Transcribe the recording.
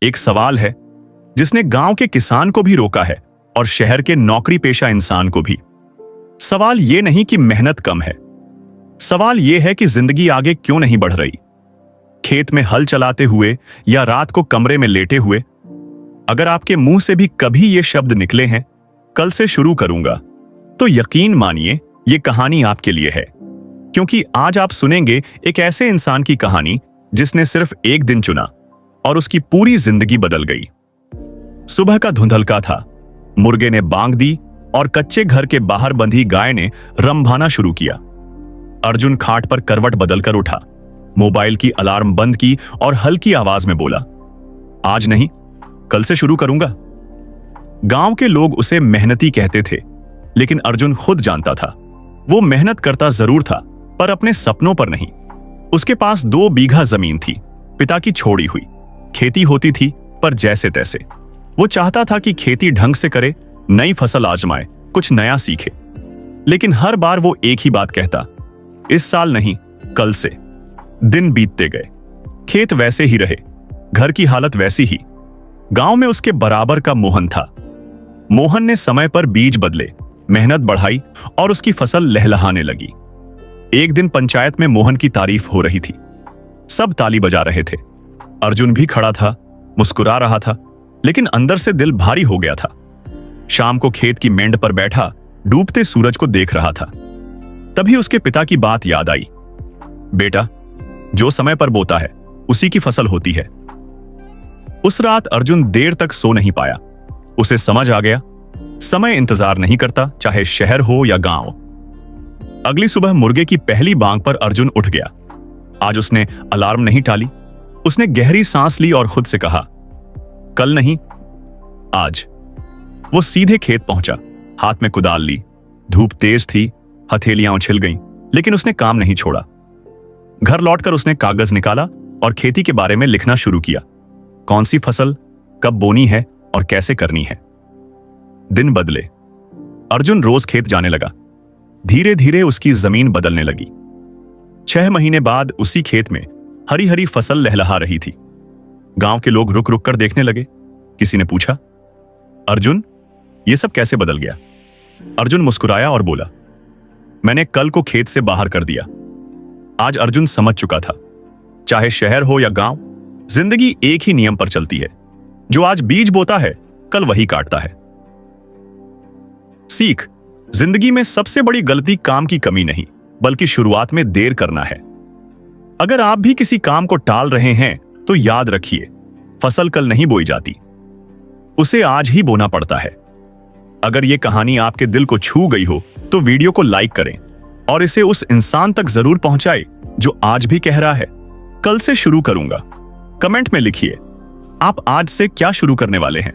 एक सवाल है जिसने गांव के किसान को भी रोका है और शहर के नौकरी पेशा इंसान को भी। सवाल यह नहीं कि मेहनत कम है, सवाल यह है कि जिंदगी आगे क्यों नहीं बढ़ रही। खेत में हल चलाते हुए या रात को कमरे में लेटे हुए, अगर आपके मुंह से भी कभी ये शब्द निकले हैं, कल से शुरू करूंगा, तो यकीन मानिए ये कहानी आपके लिए है। क्योंकि आज आप सुनेंगे एक ऐसे इंसान की कहानी जिसने सिर्फ एक दिन चुना और उसकी पूरी जिंदगी बदल गई। सुबह का धुंधलका था, मुर्गे ने बांग दी और कच्चे घर के बाहर बंधी गाय ने रंभाना शुरू किया। अर्जुन खाट पर करवट बदलकर उठा, मोबाइल की अलार्म बंद की और हल्की आवाज में बोला, आज नहीं, कल से शुरू करूंगा। गांव के लोग उसे मेहनती कहते थे, लेकिन अर्जुन खुद जानता था वो मेहनत करता जरूर था, पर अपने सपनों पर नहीं। उसके पास 2 बीघा जमीन थी, पिता की छोड़ी हुई। खेती होती थी पर जैसे तैसे। वो चाहता था कि खेती ढंग से करे, नई फसल आजमाए, कुछ नया सीखे। लेकिन हर बार वो एक ही बात कहता, इस साल नहीं, कल से। दिन बीतते गए, खेत वैसे ही रहे, घर की हालत वैसी ही। गांव में उसके बराबर का मोहन था। मोहन ने समय पर बीज बदले, मेहनत बढ़ाई और उसकी फसल लहलहाने लगी। एक दिन पंचायत में मोहन की तारीफ हो रही थी, सब ताली बजा रहे थे। अर्जुन भी खड़ा था, मुस्कुरा रहा था, लेकिन अंदर से दिल भारी हो गया था। शाम को खेत की मेंढ पर बैठा डूबते सूरज को देख रहा था। तभी उसके पिता की बात याद आई, बेटा, जो समय पर बोता है उसी की फसल होती है। उस रात अर्जुन देर तक सो नहीं पाया। उसे समझ आ गया, समय इंतजार नहीं करता, चाहे शहर हो या गांव। अगली सुबह मुर्गे की पहली बांग पर अर्जुन उठ गया। आज उसने अलार्म नहीं टाली। उसने गहरी सांस ली और खुद से कहा, कल नहीं, आज। वो सीधे खेत पहुंचा, हाथ में कुदाल ली। धूप तेज थी, हथेलियां उछल गईं, लेकिन उसने काम नहीं छोड़ा। घर लौटकर उसने कागज निकाला और खेती के बारे में लिखना शुरू किया। कौन सी फसल कब बोनी है और कैसे करनी है। दिन बदले, अर्जुन रोज खेत जाने लगा। धीरे धीरे उसकी जमीन बदलने लगी। 6 महीने बाद उसी खेत में हरी हरी फसल लहलहा रही थी। गांव के लोग रुक रुक कर देखने लगे। किसी ने पूछा, अर्जुन, ये सब कैसे बदल गया? अर्जुन मुस्कुराया और बोला, मैंने कल को खेत से बाहर कर दिया। आज अर्जुन समझ चुका था, चाहे शहर हो या गांव, जिंदगी एक ही नियम पर चलती है। जो आज बीज बोता है, कल वही काटता है। सीख, जिंदगी में सबसे बड़ी गलती काम की कमी नहीं, बल्कि शुरुआत में देर करना है। अगर आप भी किसी काम को टाल रहे हैं, तो याद रखिए, फसल कल नहीं बोई जाती, उसे आज ही बोना पड़ता है। अगर यह कहानी आपके दिल को छू गई हो, तो वीडियो को लाइक करें और इसे उस इंसान तक जरूर पहुंचाएं जो आज भी कह रहा है, कल से शुरू करूंगा। कमेंट में लिखिए, आप आज से क्या शुरू करने वाले हैं।